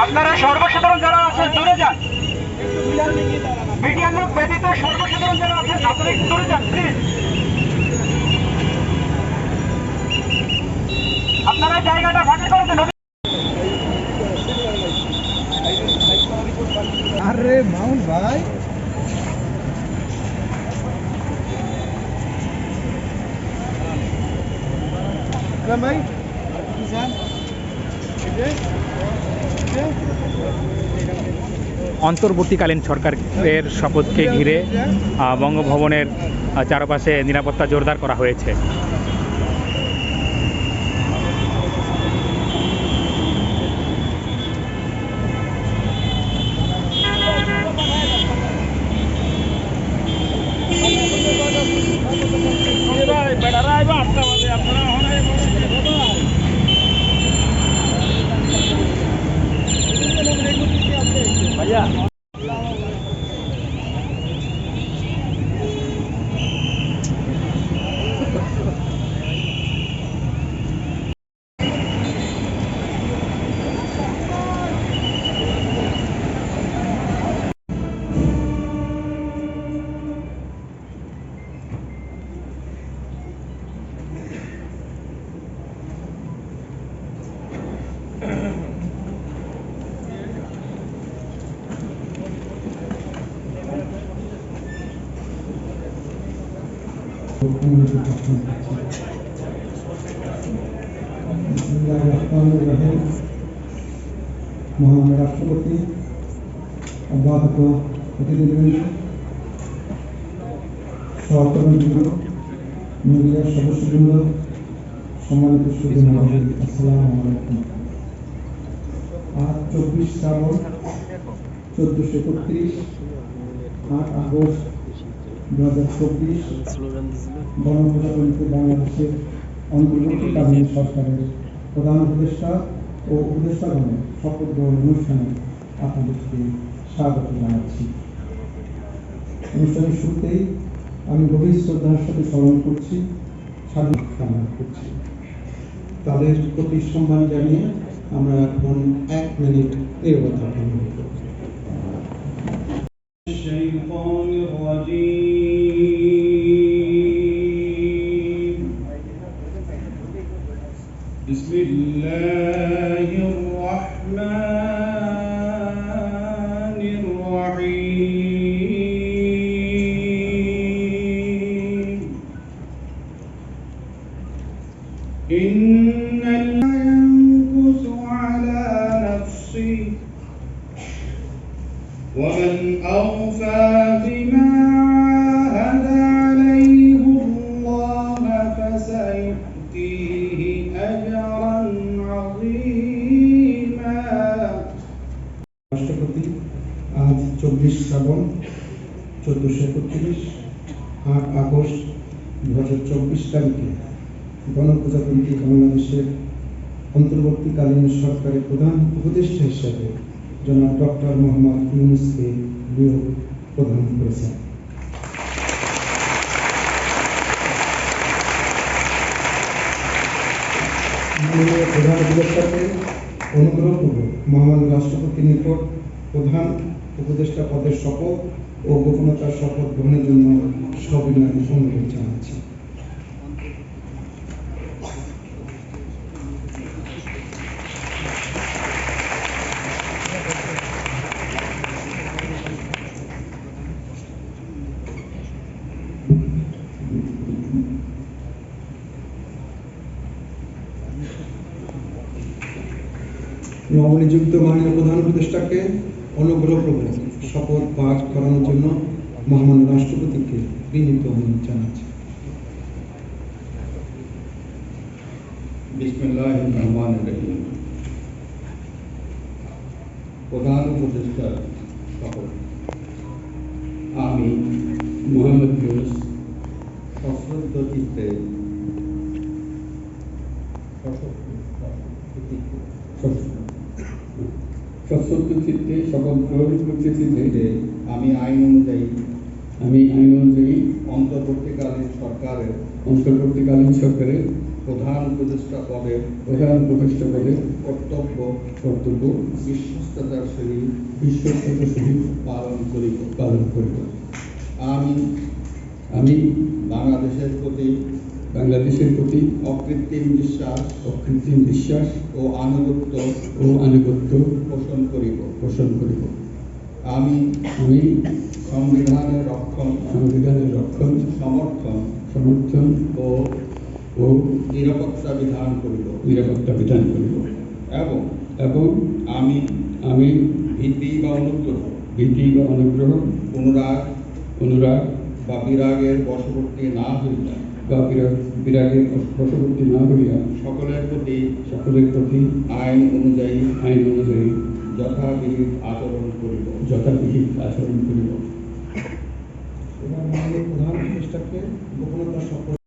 আপনারা সর্বসাধারণ যারা আছেন দূরে যান, মিডিয়ার লোক ব্যতীত সর্বসাধারণ যারা আছেন আপনারা একটু দূরে যান প্লিজ। আপনারা জায়গাটা ফাঁকা করে দেন। আরে মাউন্ট ভাই, ভাই অন্তর্বর্তীকালীন সরকারের শপথকে ঘিরে বঙ্গভবনের চারপাশে নিরাপত্তা জোরদার করা হয়েছে। মহান রাষ্ট্রপতি, অব্যাহত অতিথিবৃন্দ, সহকর্মীবৃন্দ, মিডিয়ার সদস্যবৃন্দ, সম্মানিত সুধী মণ্ডলী, আসসালামু আলাইকুম। আজ 24 শ্রাবণ 1431, 8 আগস্ট 2024 গণপ্রজাতন্ত্রী বাংলাদেশের অন্তর্বর্তীকালীন সরকারের প্রধান উপদেষ্টা ও উপদেষ্টাগণের শপথ গ্রহণ অনুষ্ঠানে আপনাদেরকে স্বাগত জানাচ্ছি। অনুষ্ঠানের শুরুতেই আমি গভীর শ্রদ্ধার সাথে স্মরণ করছি, স্বাধীনতা কামনা করছি। তাদের প্রতি সম্মান জানিয়ে আমরা এখন 1 মিনিট নীরবতা পালন করব। بسم الله الرحمن الرحيم إن لا ينقص على نفسي ومن أوفى بما عاهد عليه الله فسيؤتيه أجرا عظيما। রাষ্ট্রপতি আজ 24 শ্রাবণ 1431, 8 আগস্ট 2024 তারিখে গণপ্রজাতন্ত্রী বাংলাদেশের অন্তর্বর্তীকালীন সরকারের প্রধান উপদেষ্টা হিসেবে জনাব ডক্টর মোহাম্মদ ইউনূসকে নিয়োগ প্রদান করেছেন। মাননীয় প্রধান উপদেষ্টাকে অনুগ্রহপূর্বক মহামান্য রাষ্ট্রপতির নিকট প্রধান উপদেষ্টা পদের শপথ ও গোপনতার শপথ গ্রহণের জন্য সবিনয় অনুরোধ জানাচ্ছি। নবনিযুক্ত মাননীয় প্রধান উপদেষ্টাকে অনুগ্রহপূর্বক শপথ পাঠ করানোর জন্য মহামান্য রাষ্ট্রপতিকে বিনীত অনুরোধ জানাচ্ছি। বিসমিল্লাহির রহমানির রহিম। প্রধান উপদেষ্টা শপথ। আমি মোহাম্মদ ইউনূস সশ্রদ্ধ চিত্তে শপথ গ্রহণ করতেছি যে আমি আইন অনুযায়ী অন্তর্বর্তীকালীন সরকারের প্রধান উপদেষ্টা পদের কর্তব্য বিশ্বস্ততার সহিত পালন করিব। আমি বাংলাদেশের প্রতি অকৃত্রিম বিশ্বাস ও আনুগত্য পোষণ করিব। আমি সংবিধানের রক্ষণ সমর্থন ও নিরাপত্তা বিধান করিব। এবং আমি ভীতি বা অনুগ্রহ অনুরাগ বা বিরাগের বশবর্তী না হইয়া সকলের প্রতি আইন অনুযায়ী যথাবিহিত আচরণ করিব। এবার মাননীয় প্রধান উপদেষ্টাকে গোপনতার শপথ